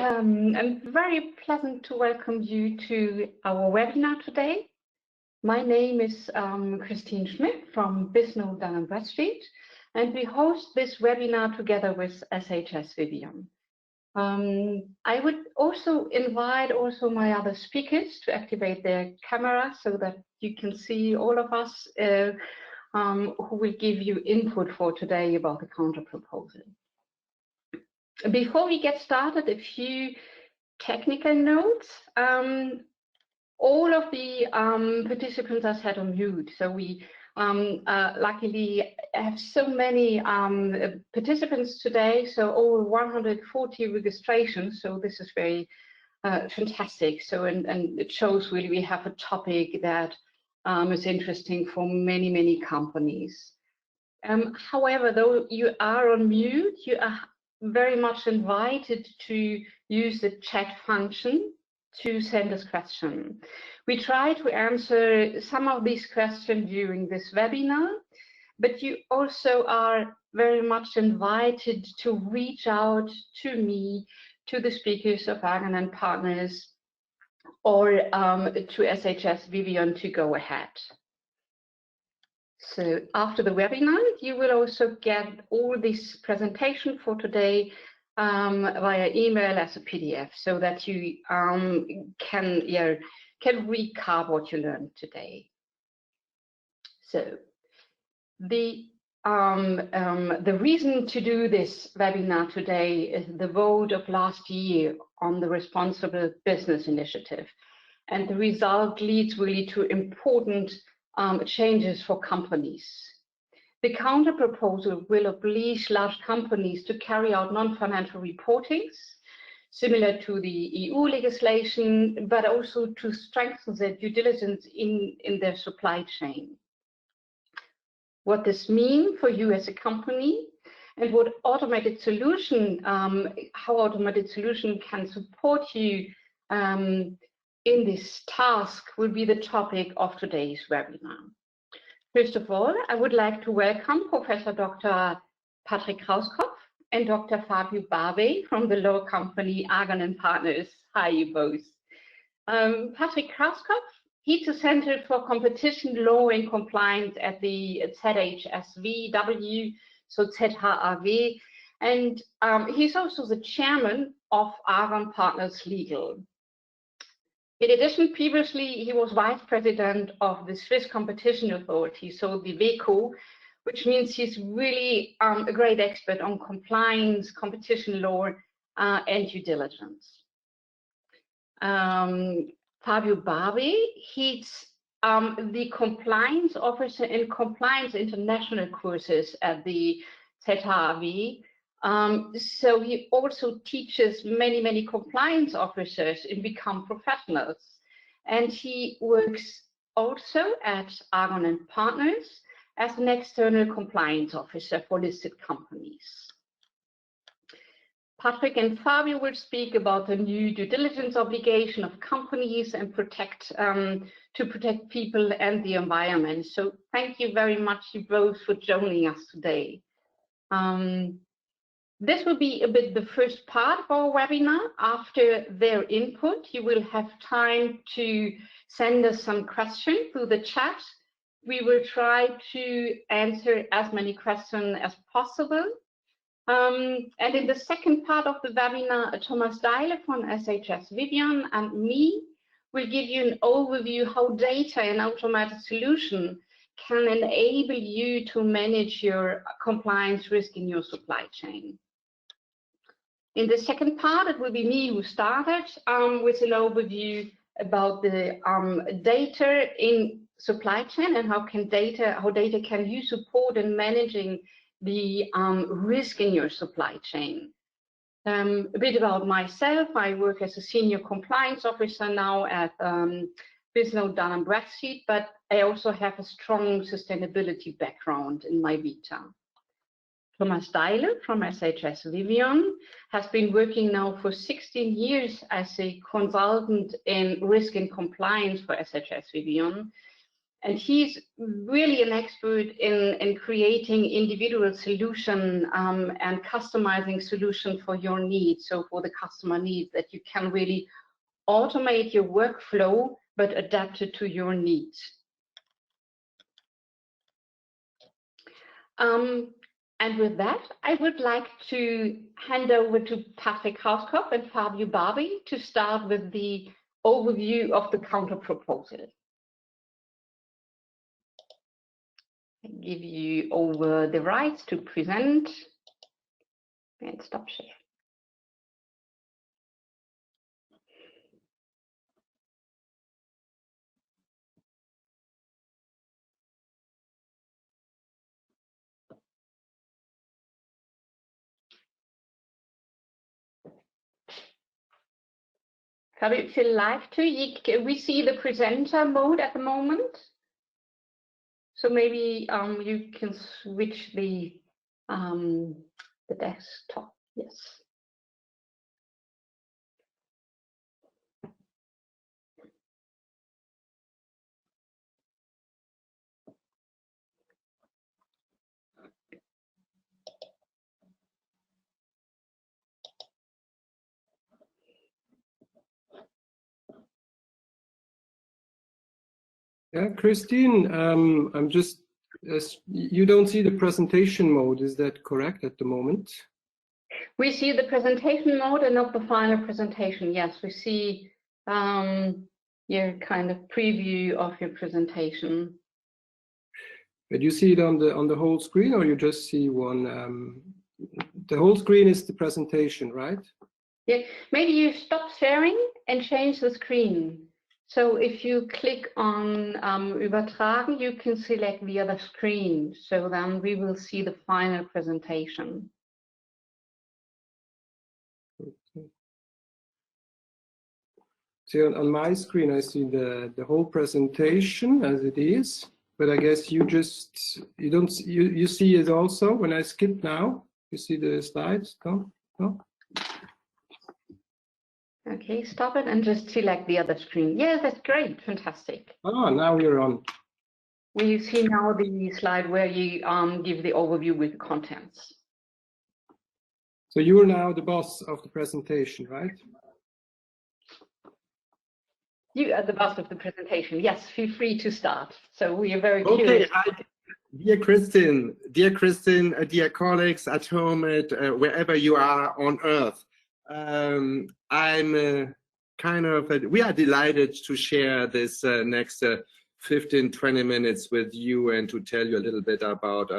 I'm very pleasant to welcome you to our webinar today. My name is Christine Schmidt from Bisnow Dun & Bradstreet, and we host this webinar together with SHS Vivian. I would also invite my other speakers to activate their camera so that you can see all of us who will give you input for today about the counter proposal. Before we get started, a few technical notes. All of the participants are set on mute, so we luckily have so many participants today, so over 140 registrations, so this is very fantastic. So and it shows really we have a topic that is interesting for many companies. However, though you are on mute, you are very much invited to use the chat function to send us questions. We try to answer some of these questions during this webinar, but you also are very much invited to reach out to me, to the speakers of Argon & Partners, or to SHS Vivian to go ahead. So after the webinar, you will also get all this presentation for today via email as a PDF, so that you can recap what you learned today. So the reason to do this webinar today is the vote of last year on the Responsible Business Initiative, and the result leads really to important changes for companies. The counter proposal will oblige large companies to carry out non-financial reportings, similar to the EU legislation, but also to strengthen their due diligence in their supply chain. What this means for you as a company, and what automated solution, how automated solution can support you in this task, will be the topic of today's webinar. First of all, I would like to welcome Professor Dr. Patrick Krauskopf and Dr. Fabio Barbe from the law company Argon & Partners. Hi, you both. Patrick Krauskopf, he's a Center for Competition Law and Compliance at the ZHSVW, so ZHAW, and he's also the chairman of Argon Partners Legal. In addition, previously he was vice president of the Swiss Competition Authority, so the WECO, which means he's really a great expert on compliance, competition law, and due diligence. Fabio Barbe, he's the compliance officer in compliance international courses at the ZHAW. So he also teaches many compliance officers in become professionals, and he works also at Argon & Partners as an external compliance officer for listed companies. Patrick and Fabio will speak about the new due diligence obligation of companies and to protect people and the environment. So thank you very much, you both, for joining us today. This will be a bit the first part of our webinar. After their input, you will have time to send us some questions through the chat. We will try to answer as many questions as possible. And in the second part of the webinar, Thomas Deile from SHS Vivian and me will give you an overview how data and automated solution can enable you to manage your compliance risk in your supply chain. In the second part, it will be me who started with an overview about the data in supply chain and how data can you support in managing the risk in your supply chain. A bit about myself. I work as a senior compliance officer now at Bisnow Dun & Bradstreet, but I also have a strong sustainability background in my vita. Thomas Deile from SHS Vivian has been working now for 16 years as a consultant in risk and compliance for SHS Vivian. And he's really an expert in creating individual solution and customizing solution for your needs. So for the customer needs, that you can really automate your workflow, but adapt it to your needs. And with that, I would like to hand over to Patrick Hauskopf and Fabio Barbi to start with the overview of the counter-proposal. I give you over the rights to present and stop share. Fabio, if you like to, we see the presenter mode at the moment. So maybe you can switch the desktop. Yes. Yeah, Christine, I'm just, you don't see the presentation mode, is that correct at the moment? We see the presentation mode and not the final presentation. Yes, we see your kind of preview of your presentation. But you see it on the whole screen, or you just see one? The whole screen is the presentation, right? Yeah, maybe you stop sharing and change the screen. So if you click on Übertragen, you can select the other screen. So then we will see the final presentation. Okay. So on my screen, I see the whole presentation as it is, but I guess you see it also when I skip now. You see the slides? No? No? Okay, stop it and just select the other screen. Yeah, that's great, fantastic. Oh, now we're on. We see now the slide where you give the overview with the contents. So you're now the boss of the presentation, right? You are the boss of the presentation. Yes, feel free to start. So we are very curious. Okay, dear Kristin, dear colleagues at home, wherever you are on Earth. We are delighted to share this next 15-20 minutes with you and to tell you a little bit about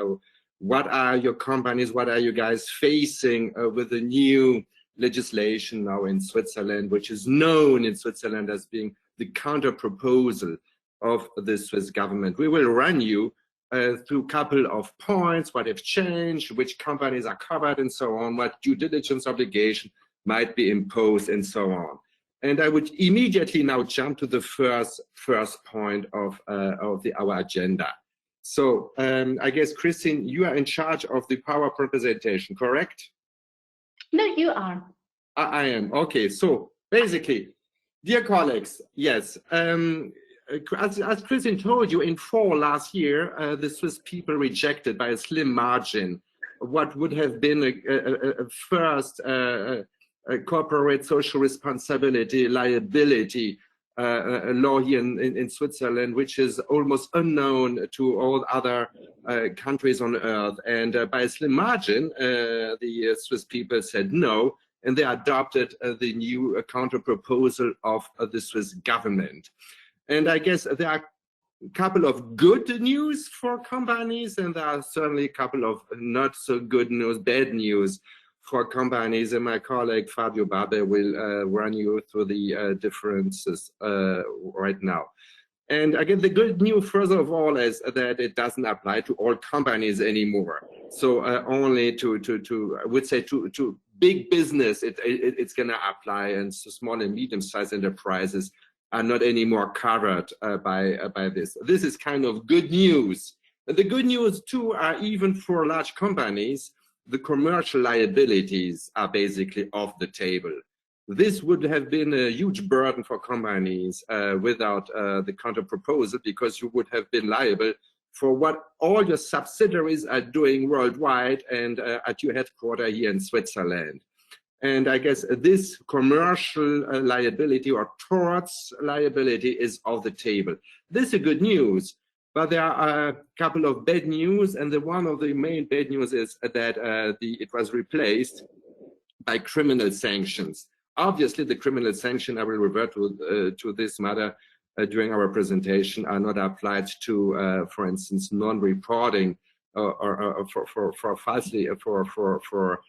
what are your companies, what are you guys facing with the new legislation now in Switzerland, which is known in Switzerland as being the counter proposal of the Swiss government. We will run you through a couple of points, what have changed, which companies are covered and so on, what due diligence obligation might be imposed and so on. And I would immediately now jump to the first point of our agenda. So I guess, Kristin, you are in charge of the PowerPoint presentation, correct? No, you are. I am. Okay, so basically, dear colleagues, yes, as Kristin told you, in fall last year, the Swiss people rejected by a slim margin what would have been a first corporate social responsibility liability law here in Switzerland, which is almost unknown to all other countries on earth. And by a slim margin, the Swiss people said no, and they adopted the new counter proposal of the Swiss government. And I guess there are a couple of good news for companies, and there are certainly a couple of not so good news, bad news for companies. And my colleague Fabio Barbi will run you through the differences right now. And again, the good news, first of all, is that it doesn't apply to all companies anymore. So only I would say to big business, it's going to apply, and so small and medium-sized enterprises are not anymore covered by this. This is kind of good news. But the good news too are even for large companies, the commercial liabilities are basically off the table. This would have been a huge burden for companies without the counter proposal, because you would have been liable for what all your subsidiaries are doing worldwide and at your headquarters here in Switzerland. And I guess this commercial liability or torts liability is off the table. This is good news, but there are a couple of bad news, and one of the main bad news is that it was replaced by criminal sanctions. Obviously, the criminal sanction, I will revert to this matter during our presentation, are not applied to, for instance, non-reporting or for falsely for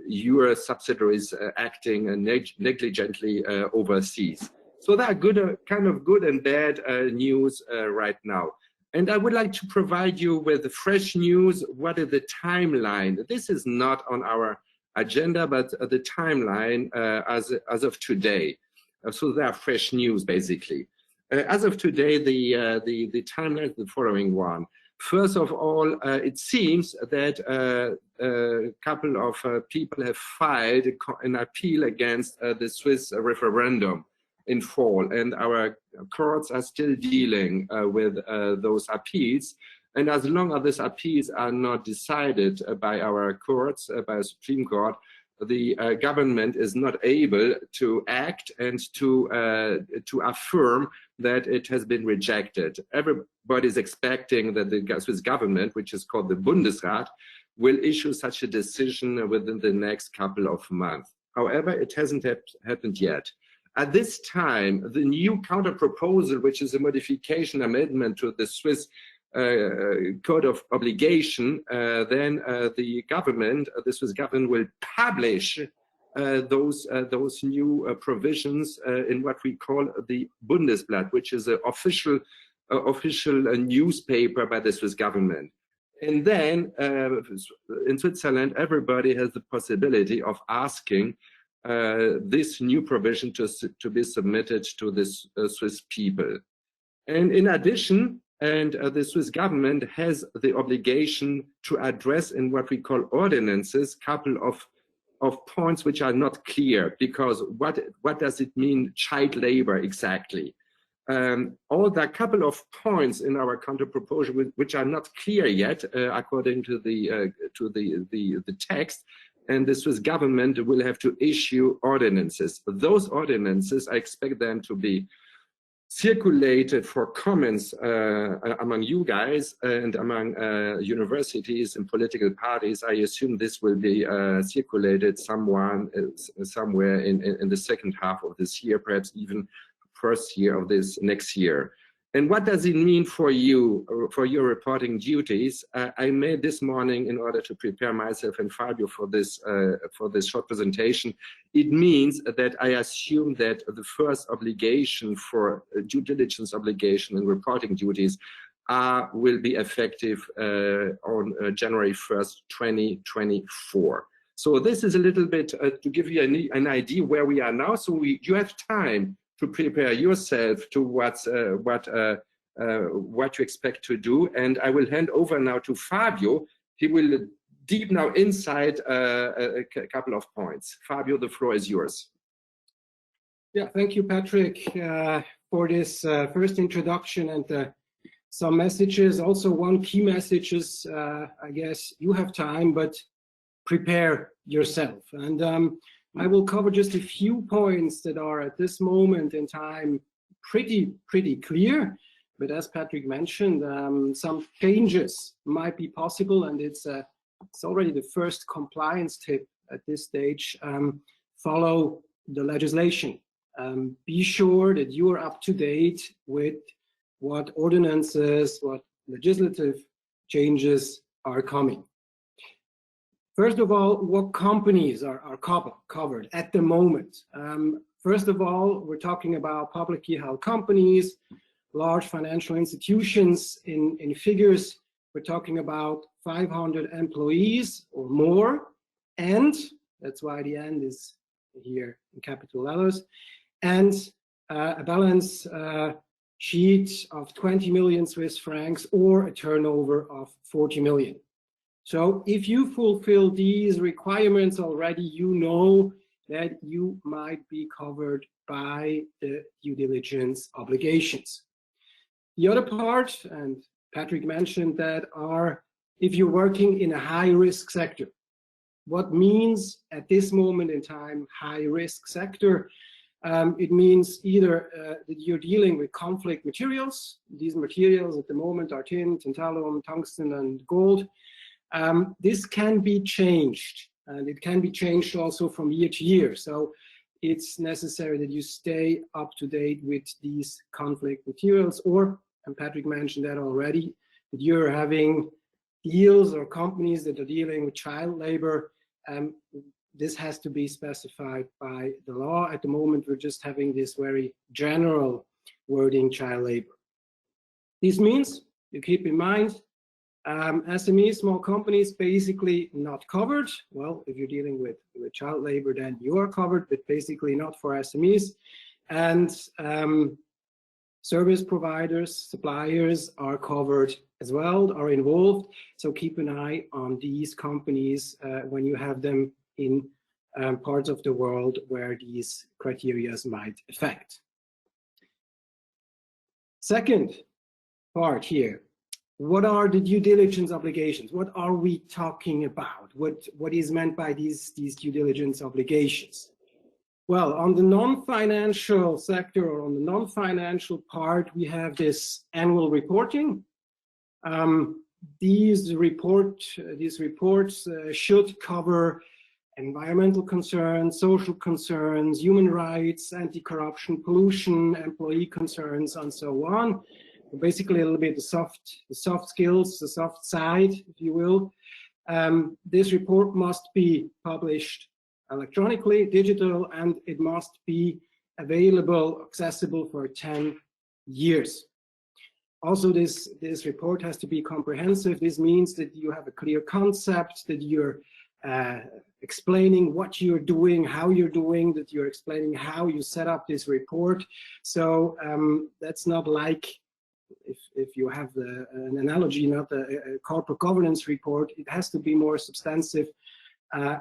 your subsidiaries acting negligently overseas. So there are good, kind of good and bad news right now. And I would like to provide you with fresh news. What is the timeline? This is not on our agenda, but the timeline as of today. So there are fresh news, basically. As of today, the timeline is the following one. First of all, it seems that a couple of people have filed an appeal against the Swiss referendum in fall, and our courts are still dealing with those appeals. And as long as these appeals are not decided by our courts, by the Supreme Court, the government is not able to act and to affirm that it has been rejected. Everybody is expecting that the Swiss government, which is called the Bundesrat, will issue such a decision within the next couple of months. However, it hasn't happened yet. At this time, the new counter proposal, which is a modification amendment to the Swiss Code of Obligation, then the Swiss government will publish those new provisions in what we call the Bundesblatt, which is an official newspaper by the Swiss government. And then in Switzerland, everybody has the possibility of asking this new provision to be submitted to the Swiss people. And in addition, the Swiss government has the obligation to address in what we call ordinances, couple of points which are not clear, because what does it mean child labor exactly? All the couple of points in our counter proposal which are not clear yet, according to the text, and the Swiss government will have to issue ordinances. Those ordinances, I expect them to be circulated for comments among you guys and among universities and political parties. I assume this will be circulated somewhere in the second half of this year, perhaps even first year of this next year. And what does it mean for you, for your reporting duties? I made this morning, in order to prepare myself and Fabio for this short presentation, it means that I assume that the first obligation for due diligence obligation and reporting duties will be effective on January 1st, 2024. So this is a little bit to give you an idea where we are now. So you have time to prepare yourself to what you expect to do. And I will hand over now to Fabio. He will deep now inside a couple of points. Fabio, the floor is yours. Yeah, thank you, Patrick, for this first introduction and some messages. Also, one key message is, I guess you have time, but prepare yourself. And I will cover just a few points that are at this moment in time pretty clear. But as Patrick mentioned, some changes might be possible, and it's already the first compliance tip at this stage. Follow the legislation. Be sure that you are up to date with what ordinances, what legislative changes are coming. First of all, what companies are covered at the moment? First of all, we're talking about publicly held companies, large financial institutions. In figures, we're talking about 500 employees or more, and that's why the end is here in capital letters, and a balance sheet of 20 million Swiss francs or a turnover of 40 million. So if you fulfill these requirements already, you know that you might be covered by the due diligence obligations. The other part, and Patrick mentioned that, are if you're working in a high-risk sector. What means at this moment in time high-risk sector? It means either that you're dealing with conflict materials. These materials at the moment are tin, tantalum, tungsten, and gold. This can be changed, and it can be changed also from year to year. So it's necessary that you stay up to date with these conflict materials, or, and Patrick mentioned that already, that you're having deals or companies that are dealing with child labor. This has to be specified by the law. At the moment, we're just having this very general wording, child labor. This means, you keep in mind, SMEs, small companies, basically not covered. Well, if you're dealing with child labor, then you are covered, but basically not for SMEs. And service providers, suppliers are covered as well, are involved. So keep an eye on these companies when you have them in parts of the world where these criteria might affect. Second part here, what are the due diligence obligations? What are we talking about? What is meant by these due diligence obligations? Well, on the non-financial sector, or on the non-financial part, we have this annual reporting. These reports should cover environmental concerns, social concerns, human rights, anti-corruption, pollution, employee concerns, and so on. Basically, a little bit the soft skills, the soft side, if you will. This report must be published electronically, digital, and it must be available, accessible for 10 years. Also, this report has to be comprehensive. This means that you have a clear concept, that you're explaining what you're doing, how you're doing, that you're explaining how you set up this report. So that's not like, if you have an analogy, not a corporate governance report, it has to be more substantive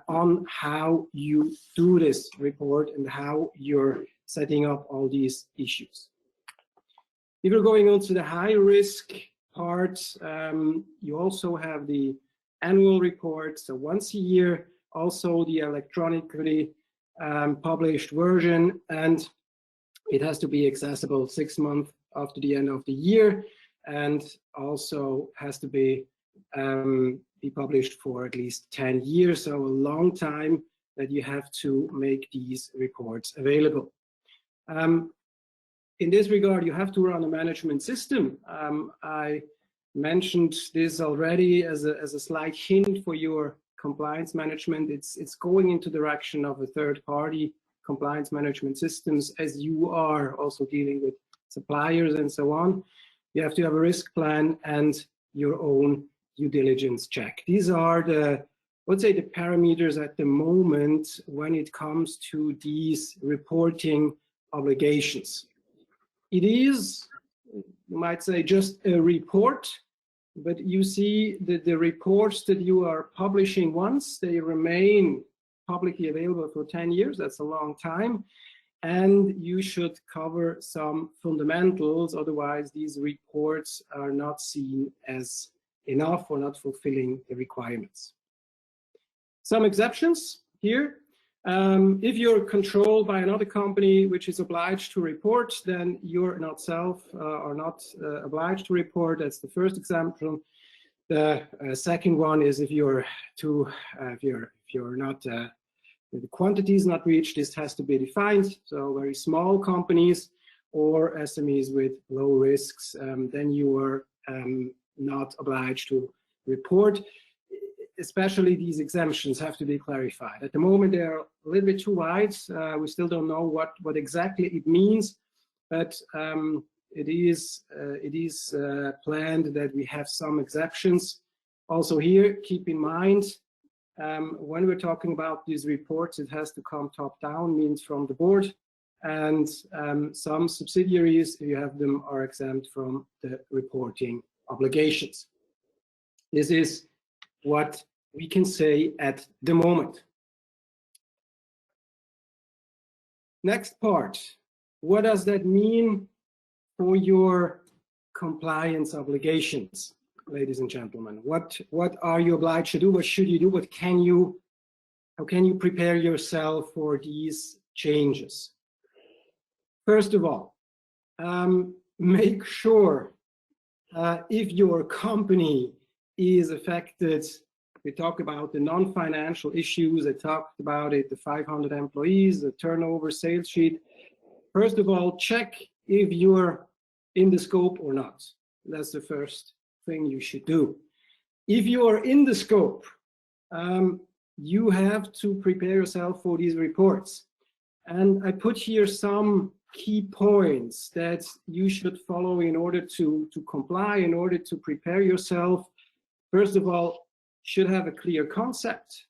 on how you do this report and how you're setting up all these issues. If you're going on to the high risk part, you also have the annual report, so once a year, also the electronically published version, and it has to be accessible 6 months after the end of the year, and also has to be published for at least 10 years, so a long time that you have to make these reports available. In this regard, you have to run a management system. I mentioned this already as a slight hint for your compliance management. It's going into the direction of a third-party compliance management systems, as you are also dealing with suppliers and so on. You have to have a risk plan and your own due diligence check. These are the, let's say, the parameters at the moment when it comes to these reporting obligations. It is, you might say, just a report, but you see that the reports that you are publishing once, they remain publicly available for 10 years. That's a long time. And you should cover some fundamentals, otherwise these reports are not seen as enough or not fulfilling the requirements. Some exceptions here. If you're controlled by another company which is obliged to report, then you're not obliged to report. That's the first example. The second one is if you're not, the quantity is not reached, this has to be defined. So very small companies or SMEs with low risks, then you are not obliged to report. Especially these exemptions have to be clarified. At the moment, they're a little bit too wide. We still don't know what exactly it means, but it is planned that we have some exceptions. Also here, keep in mind, when we're talking about these reports, it has to come top down, means from the board, and some subsidiaries, if you have them, are exempt from the reporting obligations. This is what we can say at the moment. Next part, what does that mean for your compliance obligations, ladies and gentlemen? What are you obliged to do? What should you do? How can you prepare yourself for these changes? First of all, make sure if your company is affected. We talk about the non-financial issues. I talked about it, the 500 employees, the turnover, sales sheet. First of all, check if you're in the scope or not. That's the first thing you should do. If you are in the scope, you have to prepare yourself for these reports. And I put here some key points that you should follow in order to comply, in order to prepare yourself. First of all, should have a clear concept.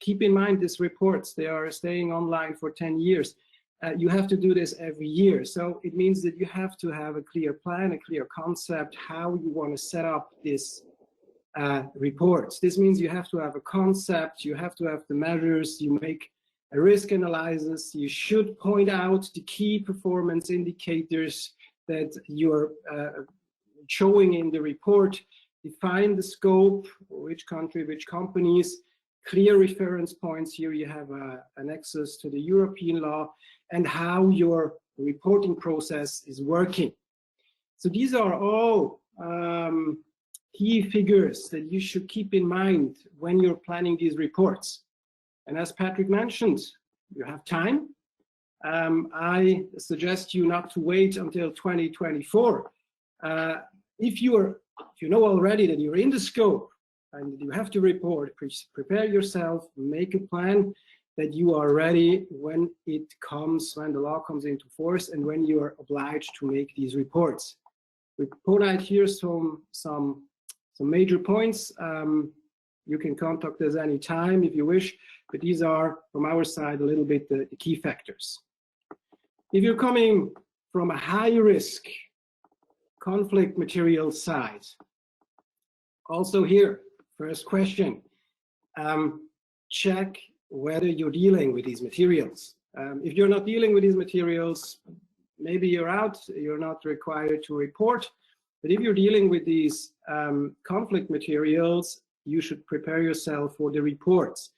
Keep in mind these reports, they are staying online for 10 years. You have to do this every year. So it means that you have to have a clear plan, a clear concept, how you want to set up this reports. This means you have to have a concept, you have to have the measures, you make a risk analysis, you should point out the key performance indicators that you're showing in the report, define the scope, which country, which companies, clear reference points. Here you have an access to the European law and how your reporting process is working. So these are all key figures that you should keep in mind when you're planning these reports. And as Patrick mentioned, you have time. I suggest you not to wait until 2024. If you know already that you're in the scope and you have to report, prepare yourself, make a plan that you are ready when the law comes into force and when you are obliged to make these reports. We put out here some major points. You can contact us anytime if you wish, but these are from our side a little bit the key factors. If you're coming from a high risk conflict material side, also here, first question, check whether you're dealing with these materials. If you're not dealing with these materials, maybe you're out, you're not required to report. But if you're dealing with these conflict materials, you should prepare yourself for the reports.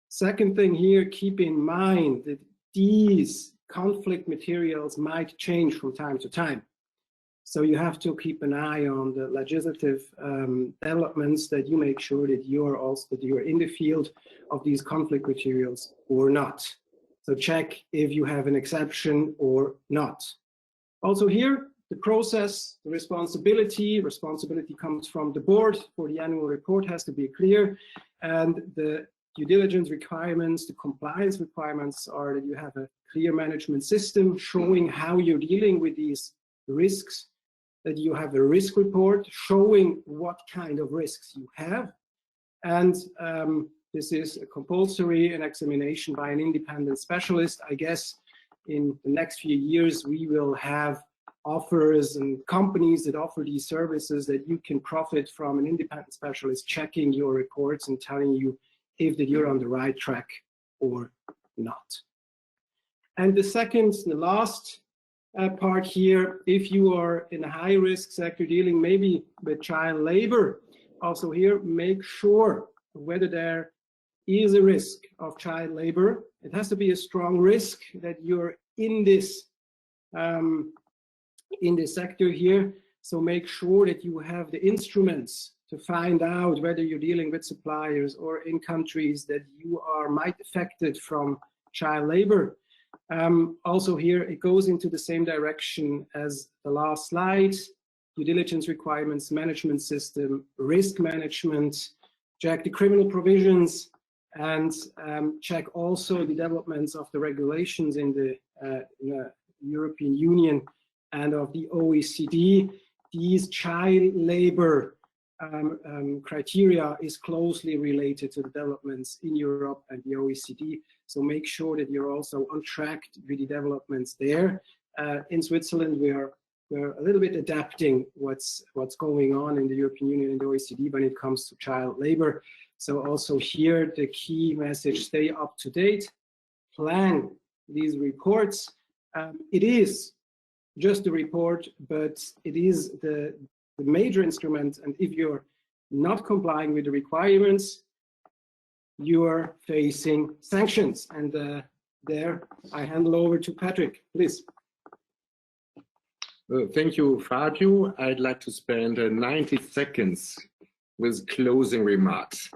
Second thing here, keep in mind that these conflict materials might change from time to time. So you have to keep an eye on the legislative developments, that you make sure that you're in the field of these conflict materials or not. So check if you have an exception or not. Also here, the process, the responsibility comes from the board for the annual report has to be clear, and the due diligence requirements, the compliance requirements are that you have a clear management system showing how you're dealing with these risks, that you have a risk report showing what kind of risks you have, and this is a compulsory an examination by an independent specialist. I guess in the next few years we will have offers and companies that offer these services that you can profit from an independent specialist checking your reports and telling you if that you're on the right track or not. And the last part here, if you are in a high risk sector dealing maybe with child labor, also here make sure whether there is a risk of child labor. It has to be a strong risk that you're in this sector here. So make sure that you have the instruments to find out whether you're dealing with suppliers or in countries that you might affected from child labor. Also here, it goes into the same direction as the last slide. Due diligence requirements, management system, risk management, check the criminal provisions, and check also the developments of the regulations in the European Union and of the OECD. These child labor criteria is closely related to the developments in Europe and the OECD. So make sure that you're also on track with the developments there. In Switzerland, we're a little bit adapting what's going on in the European Union and the OECD when it comes to child labor. So also here, the key message, stay up to date. plan these reports. It is just a report, but it is the major instrument. And if you're not complying with the requirements, you are facing sanctions. And there, I hand over to Patrick, please. Thank you, Fabio. I'd like to spend 90 seconds with closing remarks.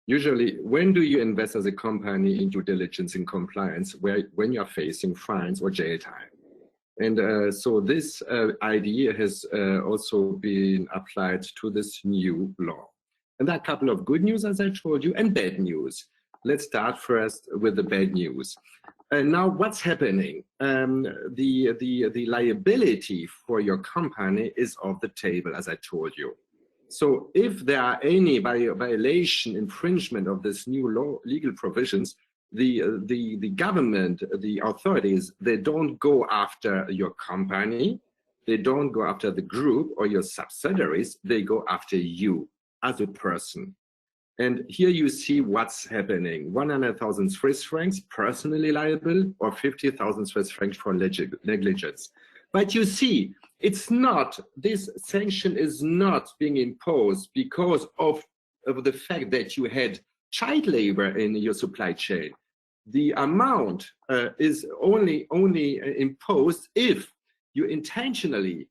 Usually, when do you invest as a company in due diligence and compliance when you're facing fines or jail time? And so this idea has also been applied to this new law. And there are a couple of good news, as I told you, and bad news. Let's start first with the bad news. Now, what's happening? The liability for your company is off the table, as I told you. So if there are any violation, infringement of this new law, legal provisions, the government, the authorities, they don't go after your company, they don't go after the group or your subsidiaries, they go after you as a person. And here you see what's happening. 100,000 Swiss francs personally liable, or 50,000 Swiss francs for negligence. But you see, it's not, this sanction is not being imposed because of the fact that you had child labor in your supply chain. The amount is only imposed if you intentionally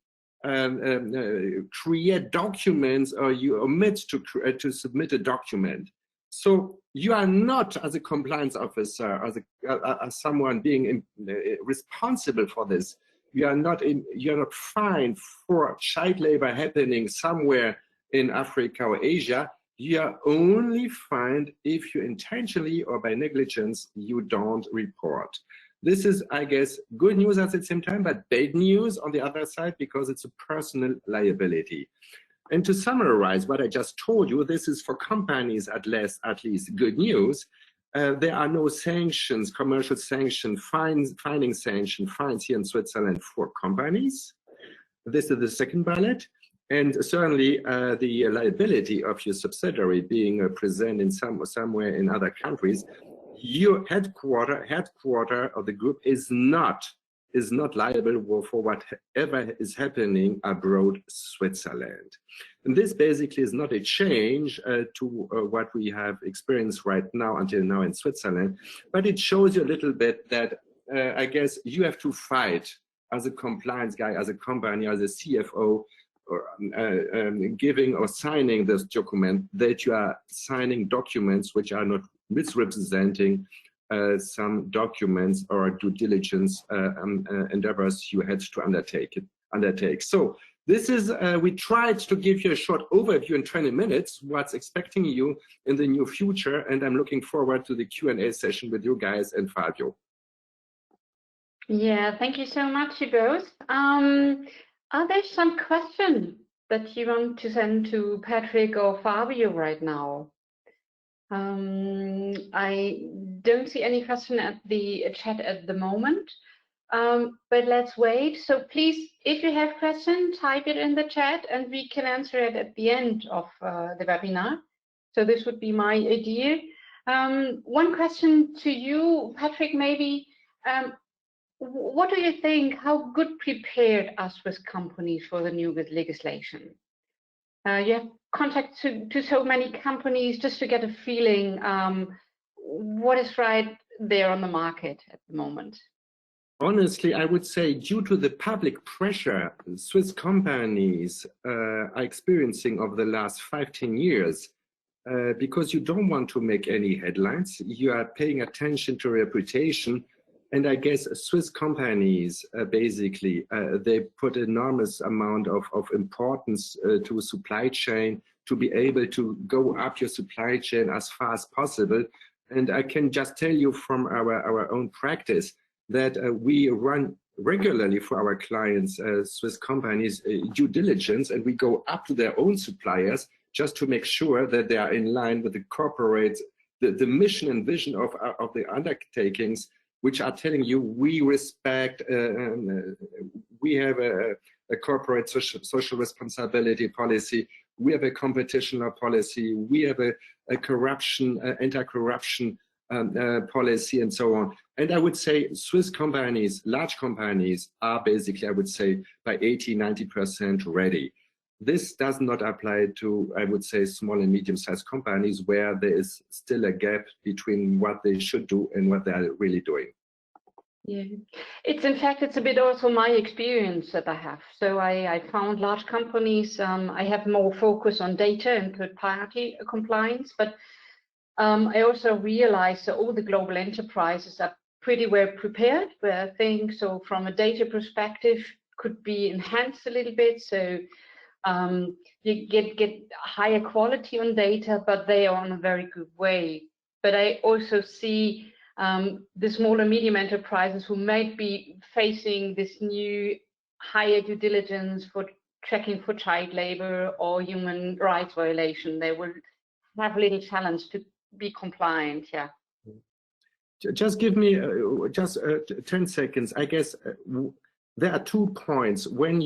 create documents or you omit to submit a document. So you are not, as a compliance officer, as someone being responsible for this. You are not fined for child labor happening somewhere in Africa or Asia. You are only fined if you intentionally or by negligence you don't report. This is, I guess, good news at the same time, but bad news on the other side because it's a personal liability. And to summarize what I just told you, this is for companies at least good news. There are no sanctions, commercial sanctions, fines here in Switzerland for companies. This is the second bullet. And certainly the liability of your subsidiary being present in somewhere in other countries, your headquarter of the group is not liable for whatever is happening abroad Switzerland. And this basically is not a change to what we have experienced right now until now in Switzerland, but it shows you a little bit that I guess you have to fight as a compliance guy, as a company, as a CFO, or giving or signing this document, that you are signing documents which are not misrepresenting some documents or due diligence endeavors you had to undertake. So this is, we tried to give you a short overview in 20 minutes, what's expecting you in the near future, and I'm looking forward to the Q&A session with you guys and Fabio. Yeah, thank you so much, you both. Are there some questions that you want to send to Patrick or Fabio right now? I don't see any question at the chat at the moment, but let's wait. So please, if you have questions, type it in the chat and we can answer it at the end of the webinar. So this would be my idea. One question to you, Patrick, maybe. What do you think, how good prepared are Swiss companies for the new legislation? You have contact to so many companies just to get a feeling what is right there on the market at the moment. Honestly, I would say due to the public pressure Swiss companies are experiencing over the last 5-10 years, because you don't want to make any headlines, you are paying attention to reputation. And I guess Swiss companies, basically, they put enormous amount of importance to supply chain, to be able to go up your supply chain as far as possible. And I can just tell you from our own practice that we run regularly for our clients, Swiss companies, due diligence, and we go up to their own suppliers just to make sure that they are in line with the corporate, the mission and vision of the undertakings, which are telling you we respect, we have a corporate social responsibility policy, we have a competition law policy, we have a corruption, anti-corruption policy and so on. And I would say Swiss companies, large companies, are basically, I would say, by 80–90% ready. This does not apply to, I would say, small and medium-sized companies where there is still a gap between what they should do and what they are really doing. Yeah, it's a bit also my experience that I have. So I found large companies, I have more focus on data and third-party compliance, but I also realized that all the global enterprises are pretty well prepared, but I think so from a data perspective could be enhanced a little bit. So you get higher quality on data, but they are on a very good way. But I also see the small and medium enterprises who might be facing this new higher due diligence for checking for child labor or human rights violation. They will have a little challenge to be compliant. Yeah. Just give me 10 seconds. I guess there are 2 points when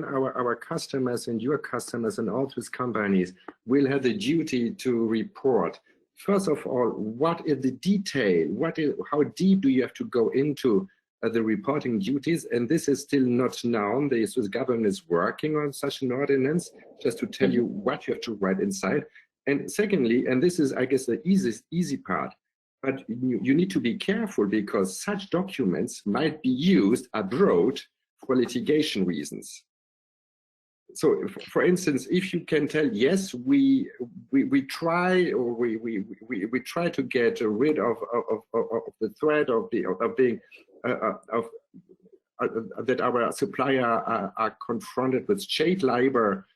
our customers and your customers and all these companies will have the duty to report. First of all, what is the detail? How deep do you have to go into the reporting duties? And this is still not known. The Swiss government is working on such an ordinance, just to tell you what you have to write inside. And secondly, and this is, I guess, the easy part, but you need to be careful because such documents might be used abroad for litigation reasons. So, for instance, if you can tell, yes, we try to get rid of the threat of being that our supplier are confronted with child labor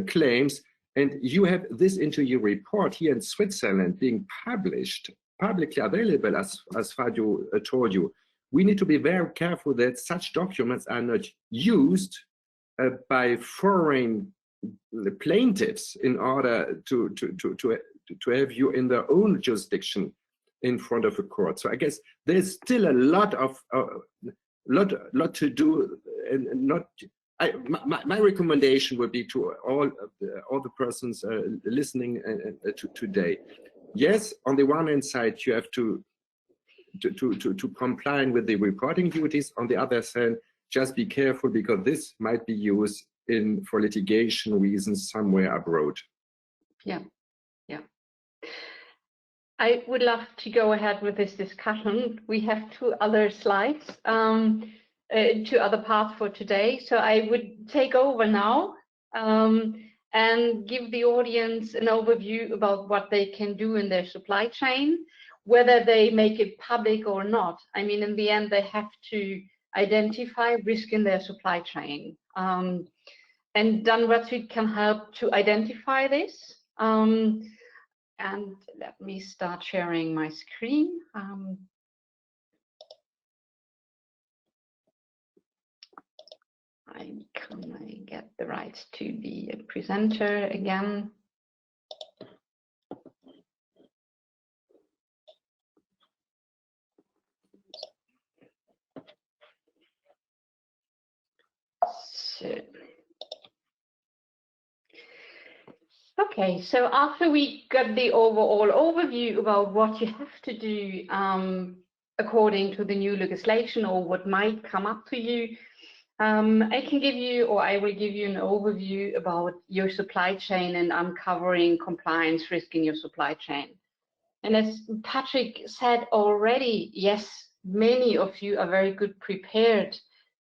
claims, and you have this into your report here in Switzerland being published, publicly available, as Fabio told you. We need to be very careful that such documents are not used by foreign plaintiffs in order to have you in their own jurisdiction in front of a court. So I guess there's still a lot to do, and not. My recommendation would be to all the persons listening today. Yes, on the one hand side, you have to comply with the reporting duties. On the other hand, just be careful because this might be used for litigation reasons somewhere abroad. Yeah, yeah. I would love to go ahead with this discussion. We have 2 other slides, 2 other parts for today. So I would take over now and give the audience an overview about what they can do in their supply chain, whether they make it public or not. I mean, in the end, they have to identify risk in their supply chain. And Bradstreet can help to identify this. And let me start sharing my screen. Can I get the rights to be a presenter again? Okay, so after we got the overall overview about what you have to do according to the new legislation or what might come up to you, I can give you, or I will give you an overview about your supply chain and uncovering compliance risk in your supply chain. And as Patrick said already, yes, many of you are very good prepared,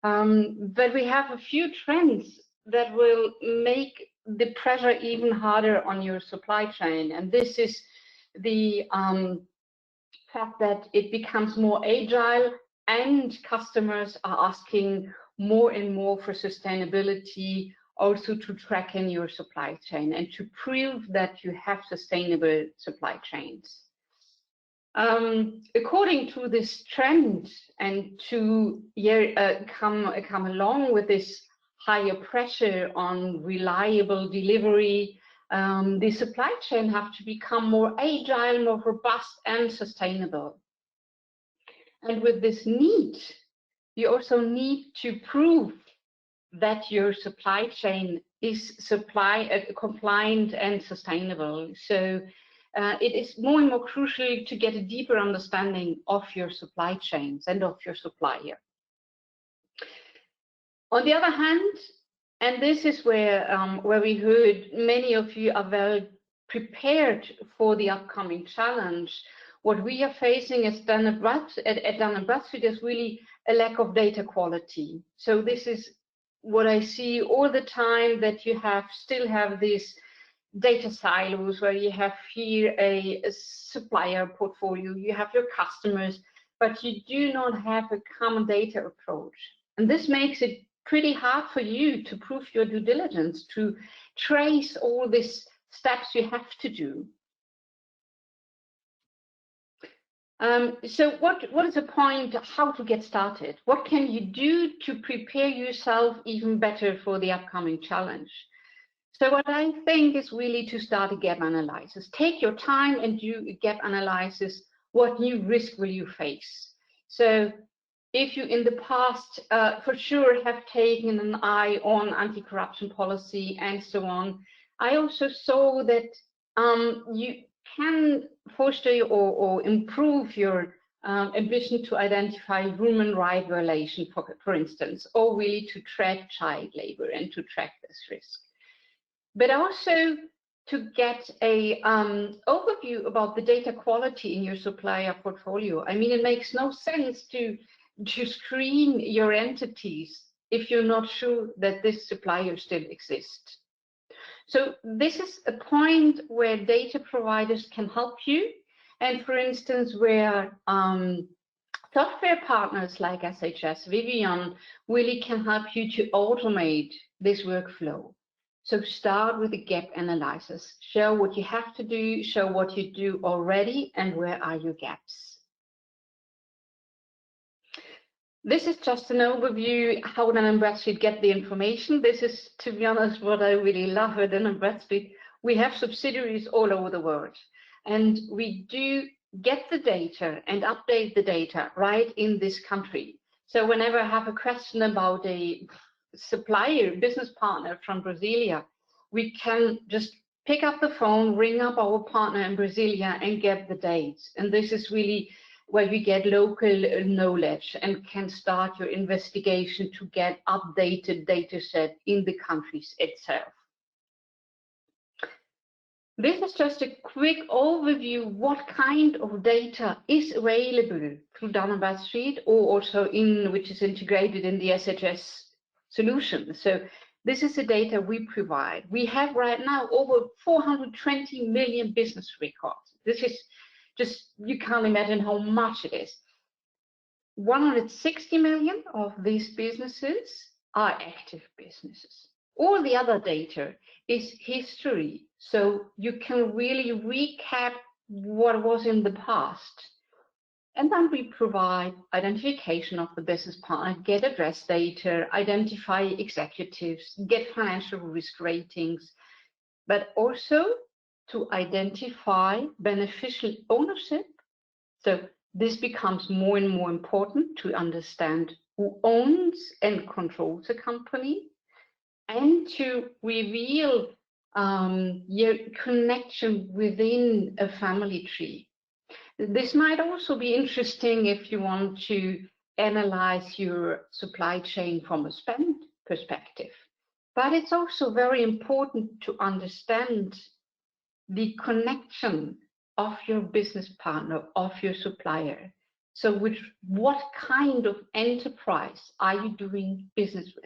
but we have a few trends that will make the pressure even harder on your supply chain. And this is the fact that it becomes more agile and customers are asking more and more for sustainability, also to track in your supply chain and to prove that you have sustainable supply chains. According to this trend and to come along with this higher pressure on reliable delivery, the supply chain have to become more agile, more robust and sustainable. And with this need, you also need to prove that your supply chain is compliant and sustainable. So it is more and more crucial to get a deeper understanding of your supply chains and of your supplier. On the other hand, and this is where we heard many of you are well prepared for the upcoming challenge, what we are facing at Dun & Bradstreet is really a lack of data quality. So this is what I see all the time, that you still have these data silos where you have here a supplier portfolio, you have your customers, but you do not have a common data approach. And this makes it pretty hard for you to prove your due diligence, to trace all these steps you have to do. So what is the point, how to get started? What can you do to prepare yourself even better for the upcoming challenge? So what I think is really to start a gap analysis. Take your time and do a gap analysis. What new risk will you face? So if you in the past for sure have taken an eye on anti-corruption policy and so on, I also saw that you can foster or improve your ambition to identify human rights violation, for instance, or really to track child labor and to track this risk. But also to get a overview about the data quality in your supplier portfolio. I mean, it makes no sense to screen your entities if you're not sure that this supplier still exists. So this is a point where data providers can help you, and for instance, where software partners like SHS Vivian really can help you to automate this workflow. So start with a gap analysis. Show what you have to do, show what you do already, and where are your gaps. This is just an overview how Dun & Bradstreet get the information. This is, to be honest, what I really love at Dun & Bradstreet. We have subsidiaries all over the world, and we do get the data and update the data right in this country. So whenever I have a question about a supplier, business partner from Brasilia, we can just pick up the phone, ring up our partner in Brasilia and get the dates. And this is really where you get local knowledge and can start your investigation to get updated data set in the countries itself. This is just a quick overview what kind of data is available through Dun & Bradstreet, or also which is integrated in the SHS solution. So this is the data we provide. We have right now over 420 million business records. This is just, you can't imagine how much it is. 160 million of these businesses are active businesses. All the other data is history, so you can really recap what was in the past. And then we provide identification of the business partner, get address data, identify executives, get financial risk ratings, but also to identify beneficial ownership. So this becomes more and more important to understand who owns and controls a company, and to reveal your connection within a family tree. This might also be interesting if you want to analyze your supply chain from a spend perspective. But it's also very important to understand the connection of your business partner, of your supplier. So what kind of enterprise are you doing business with?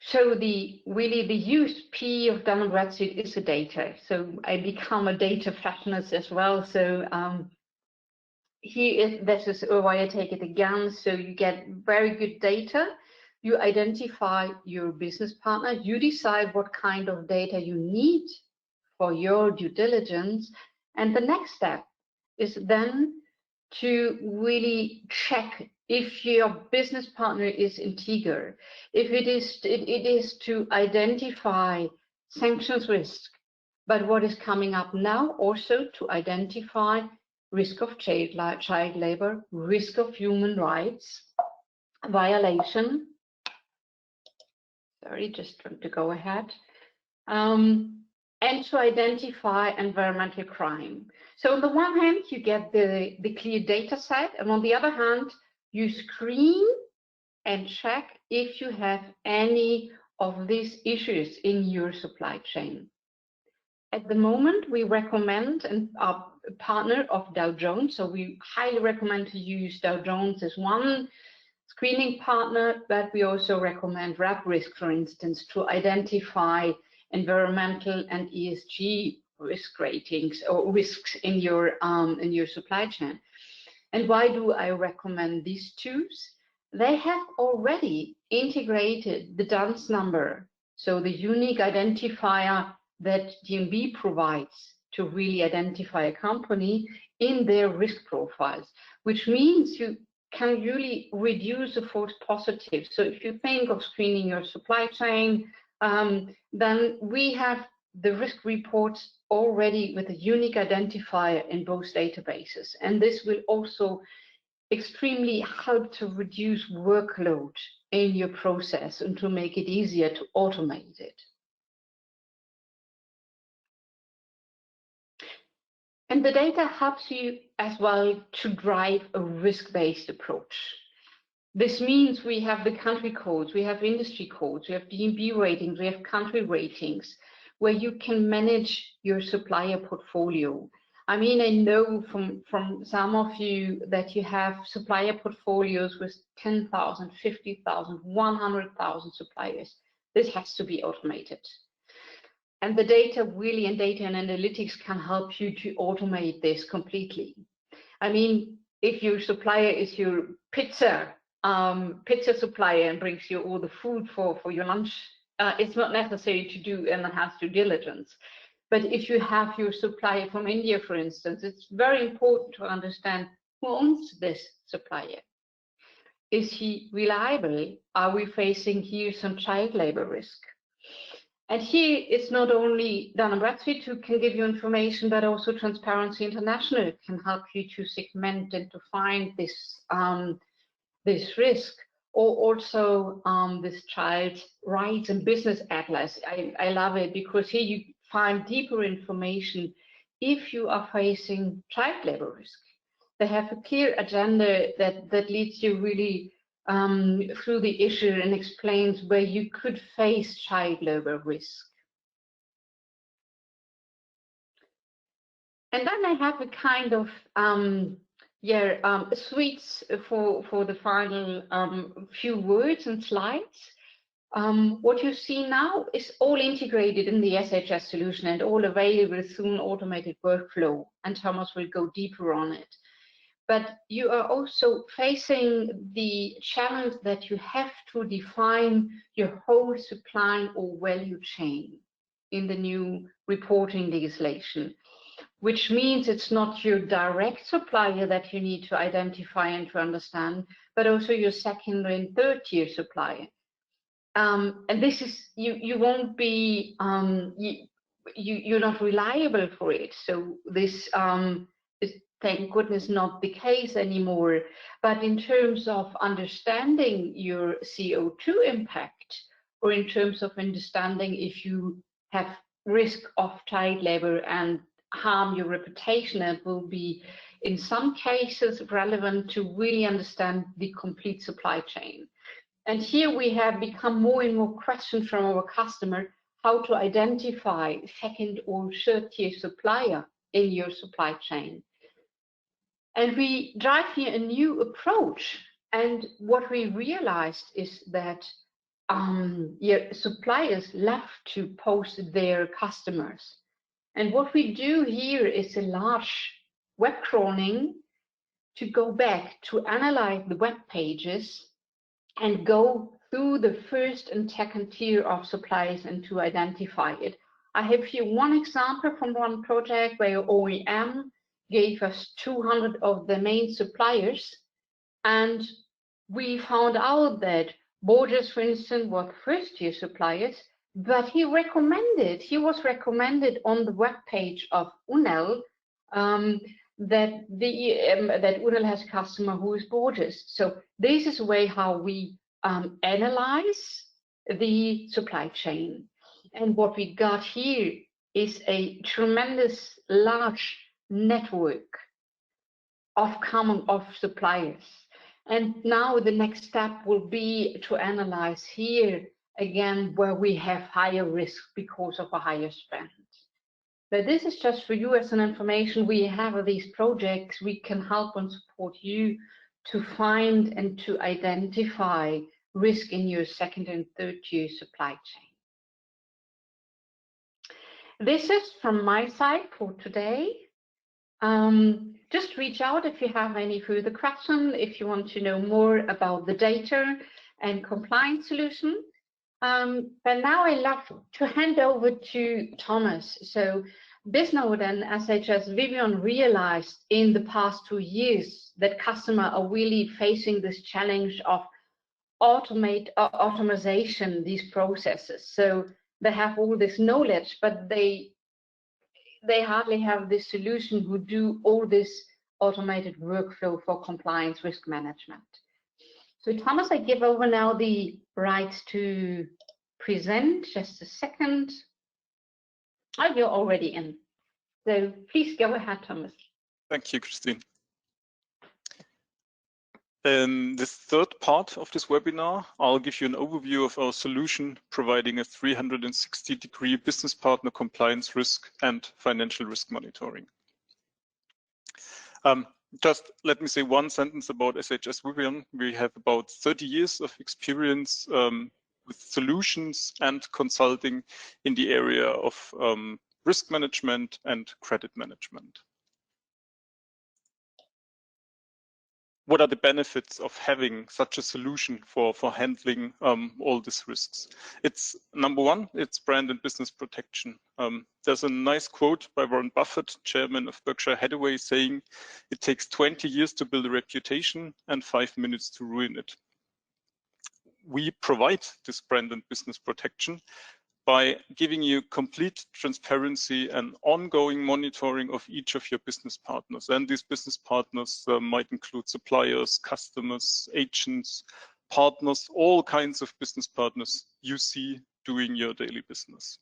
So really the USP of Dun & Bradstreet is the data. So I become a data fashionist as well. So this is why I take it again. So you get very good data. You identify your business partner. You decide what kind of data you need for your due diligence. And the next step is then to really check if your business partner is integer, if it is to identify sanctions risk, but what is coming up now also to identify risk of child labor, risk of human rights violation, Sorry, just want to go ahead. And to identify environmental crime. So on the one hand, you get the clear data set, and on the other hand, you screen and check if you have any of these issues in your supply chain. At the moment, we recommend and are a partner of Dow Jones, so we highly recommend to use Dow Jones as one screening partner, but we also recommend RapRisk, for instance, to identify environmental and ESG risk ratings or risks in your supply chain. And why do I recommend these tools? They have already integrated the DUNS number, so the unique identifier that DNB provides to really identify a company in their risk profiles, which means you can really reduce the false positives. So if you think of screening your supply chain, then we have the risk reports already with a unique identifier in both databases. And this will also extremely help to reduce workload in your process and to make it easier to automate it. And the data helps you as well to drive a risk-based approach. This means we have the country codes, we have industry codes, we have DNB ratings, we have country ratings, where you can manage your supplier portfolio. I mean, I know from some of you that you have supplier portfolios with 10,000, 50,000, 100,000 suppliers. This has to be automated. And the data really and data and analytics can help you to automate this completely. I mean, if your supplier is your pizza supplier and brings you all the food for your lunch, it's not necessary to do enhanced due diligence. But if you have your supplier from India, for instance, it's very important to understand who owns this supplier. Is he reliable? Are we facing here some child labor risk? And here it's not only Dun & Bradstreet who can give you information, but also Transparency International can help you to segment and to find this, this risk, or also this Child Rights and Business Atlas. I love it because here you find deeper information if you are facing child labor risk. They have a clear agenda that leads you really through the issue and explains where you could face child labor risk. And then I have a kind of suites for the final few words and slides. What you see now is all integrated in the SHS solution and all available through an automated workflow, and Thomas will go deeper on it. But you are also facing the challenge that you have to define your whole supply or value chain in the new reporting legislation, which means it's not your direct supplier that you need to identify and to understand, but also your second and third tier supplier. And this is, you won't be, you're not reliable for it. So this is, thank goodness, not the case anymore. But in terms of understanding your CO2 impact, or in terms of understanding if you have risk of child labor and harm your reputation, it will be in some cases relevant to really understand the complete supply chain. And here we have become more and more questions from our customer, how to identify second or third tier supplier in your supply chain. And we drive here a new approach. And what we realized is that suppliers love to post their customers. And what we do here is a large web crawling to go back to analyze the web pages and go through the first and second tier of suppliers and to identify it. I have here one example from one project where OEM gave us 200 of the main suppliers, and we found out that Borges, for instance, was first tier suppliers, but he was recommended on the web page of UNEL that UNEL has a customer who is Borges. So this is a way how we analyze the supply chain. And what we got here is a tremendous large network of suppliers. And now the next step will be to analyze here again where we have higher risk because of a higher spend. But this is just for you as an information. We have these projects. We can help and support you to find and to identify risk in your second and third tier supply chain. This is from my side for today. Just reach out if you have any further questions, if you want to know more about the data and compliance solution. But now I love to hand over to Thomas. So Bisnode and SHS Vivian realized in the past 2 years that customers are really facing this challenge of automation these processes. So they have all this knowledge, but they hardly have this solution who do all this automated workflow for compliance risk management. So Thomas, I give over now the rights to present. Just a second. Oh, you're already in. So please go ahead, Thomas. Thank you, Christine. In this third part of this webinar, I'll give you an overview of our solution, providing a 360-degree business partner compliance risk and financial risk monitoring. Just let me say one sentence about SHS Vivian. We have about 30 years of experience with solutions and consulting in the area of risk management and credit management. What are the benefits of having such a solution for handling all these risks? It's number one, it's brand and business protection. There's a nice quote by Warren Buffett, chairman of Berkshire Hathaway, saying, "It takes 20 years to build a reputation and 5 minutes to ruin it." We provide this brand and business protection by giving you complete transparency and ongoing monitoring of each of your business partners. And these business partners might include suppliers, customers, agents, partners, all kinds of business partners you see doing your daily business.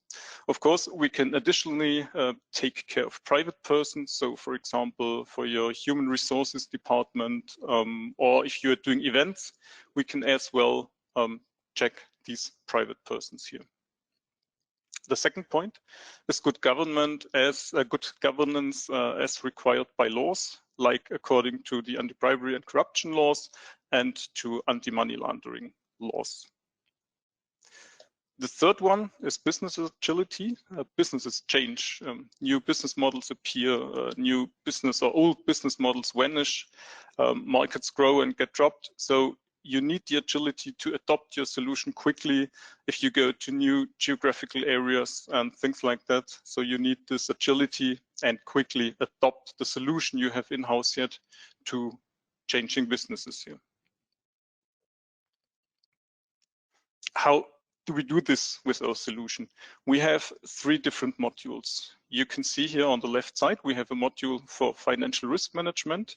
Of course, we can additionally take care of private persons. So for example, for your human resources department, or if you're doing events, we can as well check these private persons here. The second point is good governance as required by laws, like according to the anti-bribery and corruption laws and to anti-money laundering laws. The third one is business agility. Businesses change, new business models appear, new business or old business models vanish, markets grow and get dropped. So you need the agility to adopt your solution quickly if you go to new geographical areas and things like that. So you need this agility and quickly adopt the solution you have in-house yet to changing businesses here. How do we do this with our solution? We have 3 different modules. You can see here on the left side, we have a module for financial risk management.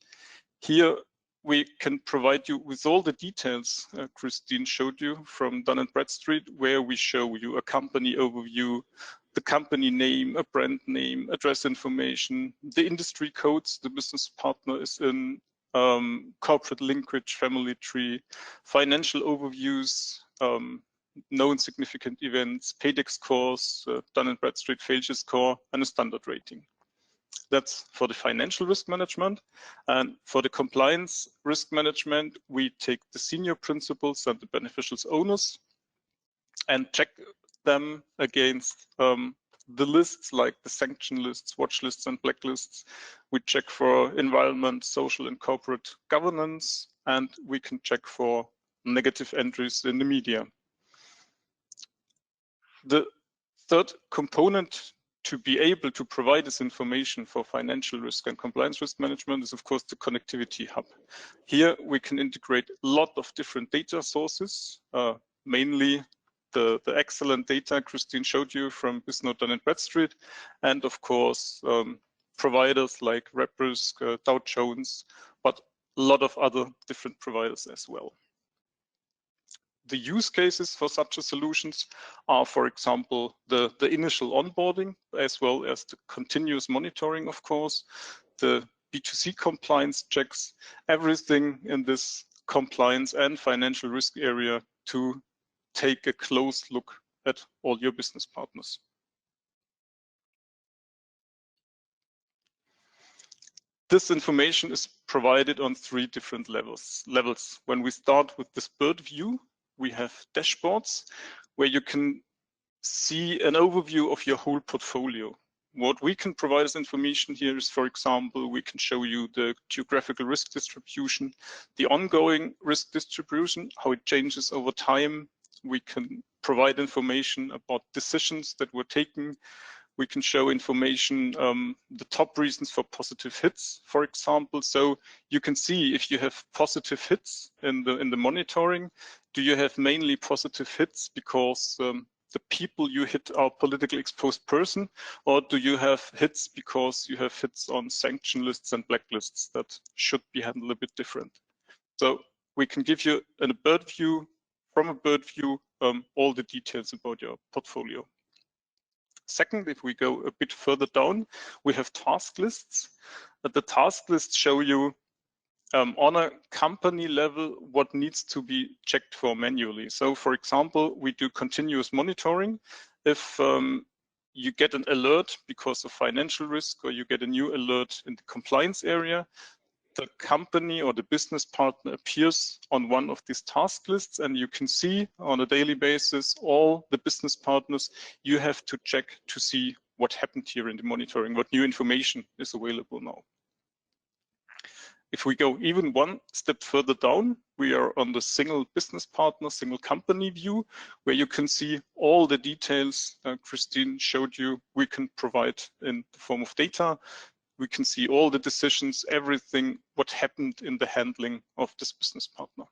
Here, we can provide you with all the details Christine showed you from Dun & Bradstreet, where we show you a company overview, the company name, a brand name, address information, the industry codes the business partner is in, corporate linkage, family tree, financial overviews, known significant events, PAYDEX scores, Dun & Bradstreet failure score, and a standard rating. That's for the financial risk management. And for the compliance risk management, we take the senior principals and the beneficials owners and check them against the lists, like the sanction lists, watch lists, and blacklists. We check for environment, social, and corporate governance, and we can check for negative entries in the media. The third component to be able to provide this information for financial risk and compliance risk management is, of course, the connectivity hub. Here we can integrate a lot of different data sources, mainly the excellent data Christine showed you from Bisnode, Dun & Bradstreet, and of course, providers like RepRisk, Dow Jones, but a lot of other different providers as well. The use cases for such a solutions are, for example, the initial onboarding, as well as the continuous monitoring, of course, the B2C compliance checks, everything in this compliance and financial risk area to take a close look at all your business partners. This information is provided on 3 different levels. When we start with this bird view, we have dashboards where you can see an overview of your whole portfolio. What we can provide as information here is, for example, we can show you the geographical risk distribution, the ongoing risk distribution, how it changes over time. We can provide information about decisions that were taken. We can show information, the top reasons for positive hits, for example. So you can see if you have positive hits in the monitoring, do you have mainly positive hits because the people you hit are politically exposed person, or do you have hits because you have hits on sanction lists and blacklists that should be handled a bit different? So we can give you in a bird view, from a bird view, all the details about your portfolio. Second, if we go a bit further down, we have task lists. The task lists show you on a company level what needs to be checked for manually. So for example, we do continuous monitoring. If you get an alert because of financial risk, or you get a new alert in the compliance area, the company or the business partner appears on one of these task lists, and you can see on a daily basis all the business partners you have to check to see what happened here in the monitoring, what new information is available now. If we go even one step further down, we are on the single business partner, single company view, where you can see all the details Christine showed you we can provide in the form of data. We can see all the decisions, everything, what happened in the handling of this business partner.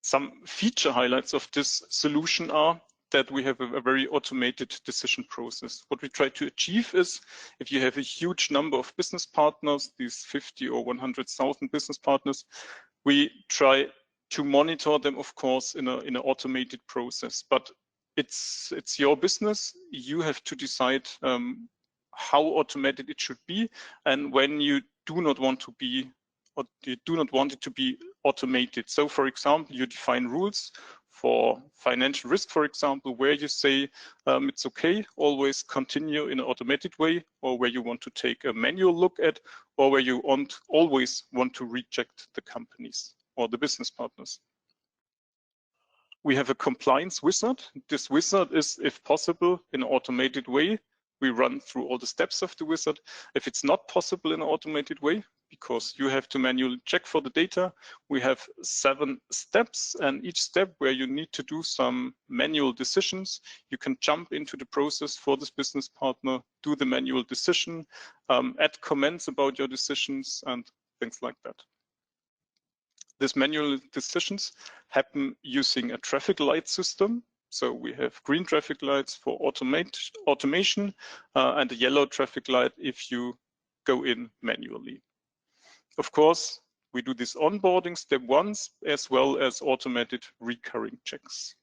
Some feature highlights of this solution are that we have a very automated decision process. What we try to achieve is, if you have a huge number of business partners, these 50 or 100,000 business partners, we try to monitor them, of course, in an automated process. But it's your business. You have to decide how automated it should be, and when you do not want to be, or you do not want it to be automated. So, for example, you define rules for financial risk, for example, where you say it's okay, always continue in an automated way, or where you want to take a manual look at, or where you always want to reject the companies or the business partners. We have a compliance wizard. This wizard is, if possible, in an automated way. We run through all the steps of the wizard. If it's not possible in an automated way, because you have to manually check for the data, we have 7 steps, and each step where you need to do some manual decisions, you can jump into the process for this business partner, do the manual decision, add comments about your decisions and things like that. These manual decisions happen using a traffic light system. So we have green traffic lights for automation and a yellow traffic light if you go in manually. Of course, we do this onboarding step 1 as well as automated recurring checks.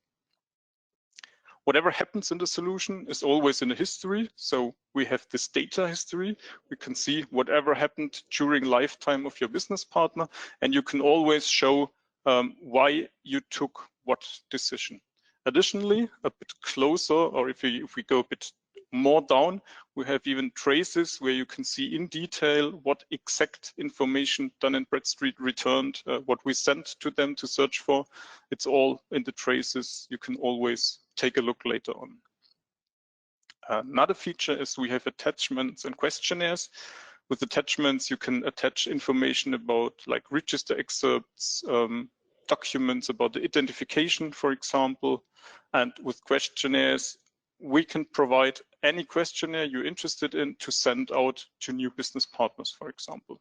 Whatever happens in the solution is always in the history. So we have this data history. We can see whatever happened during lifetime of your business partner, and you can always show why you took what decision. Additionally, a bit closer, or if we go a bit more down, we have even traces where you can see in detail what exact information Dun & Bradstreet returned, what we sent to them to search for. It's all in the traces. You can always take a look later on. Another feature is we have attachments and questionnaires. With attachments, you can attach information about like register excerpts, documents about the identification, for example. And with questionnaires, we can provide any questionnaire you're interested in to send out to new business partners, for example.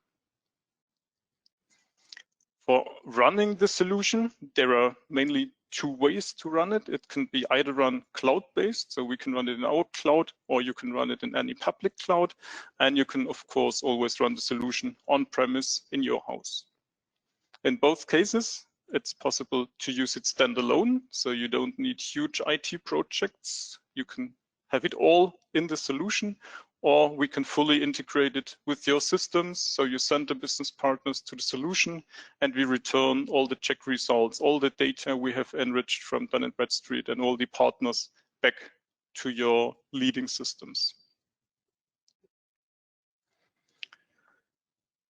For running the solution, there are mainly 2 ways to run it. It can be either run cloud-based, so we can run it in our cloud, or you can run it in any public cloud. And you can, of course, always run the solution on-premise in your house. In both cases, it's possible to use it standalone, so you don't need huge IT projects. You can have it all in the solution, or we can fully integrate it with your systems. So you send the business partners to the solution, and we return all the check results, all the data we have enriched from Dun & Bradstreet and all the partners back to your leading systems.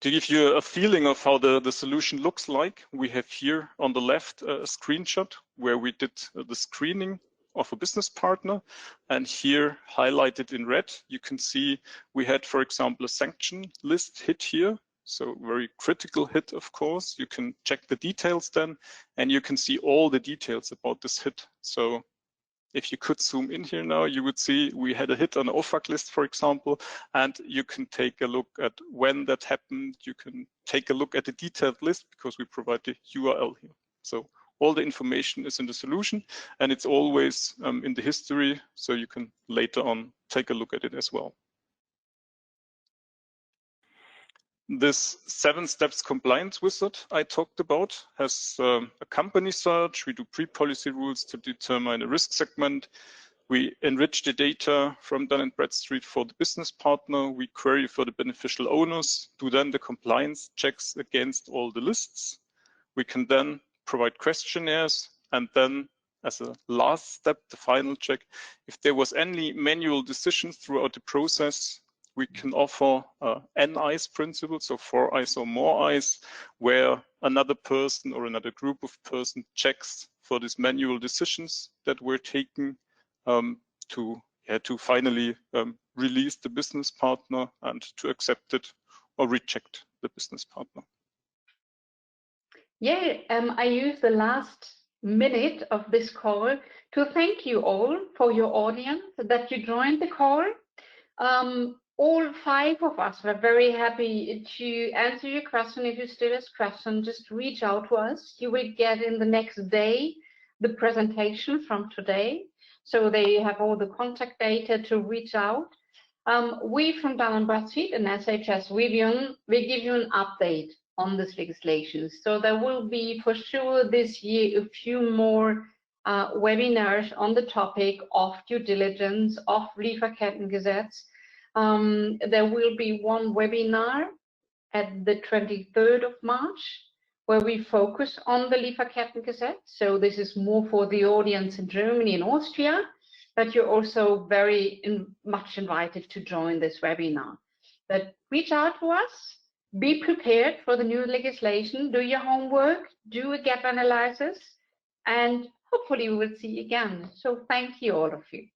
To give you a feeling of how the solution looks like, we have here on the left a screenshot where we did the screening of a business partner. And here highlighted in red, you can see we had, for example, a sanction list hit here. So very critical hit, of course. You can check the details then, and you can see all the details about this hit. So if you could zoom in here now, you would see we had a hit on the OFAC list, for example, and you can take a look at when that happened. You can take a look at the detailed list because we provide the URL here. So all the information is in the solution, and it's always in the history, so you can later on take a look at it as well. This 7 steps compliance wizard I talked about has a company search. We do pre-policy rules to determine a risk segment. We enrich the data from Dun & Bradstreet for the business partner. We query for the beneficial owners, do then the compliance checks against all the lists. We can then provide questionnaires, and then as a last step, the final check, if there was any manual decisions throughout the process, we can offer an eyes principle, so 4 eyes or more eyes, where another person or another group of persons checks for these manual decisions that were taken to finally release the business partner and to accept it or reject the business partner. Yeah, I use the last minute of this call to thank you all for your audience, that you joined the call. All 5 of us were very happy to answer your question. If you still have questions, just reach out to us. You will get in the next day the presentation from today, so they have all the contact data to reach out. We from Dun & Bradstreet and SHS Review will give you an update on this legislation. So there will be for sure this year a few more webinars on the topic of due diligence, of Lieferkettengesetz. There will be one webinar at the 23rd of March where we focus on the Lieferkettengesetz. So this is more for the audience in Germany and Austria, but you're also very much invited to join this webinar. But reach out to us, be prepared for the new legislation, do your homework, do a gap analysis, and hopefully we will see you again. So thank you, all of you.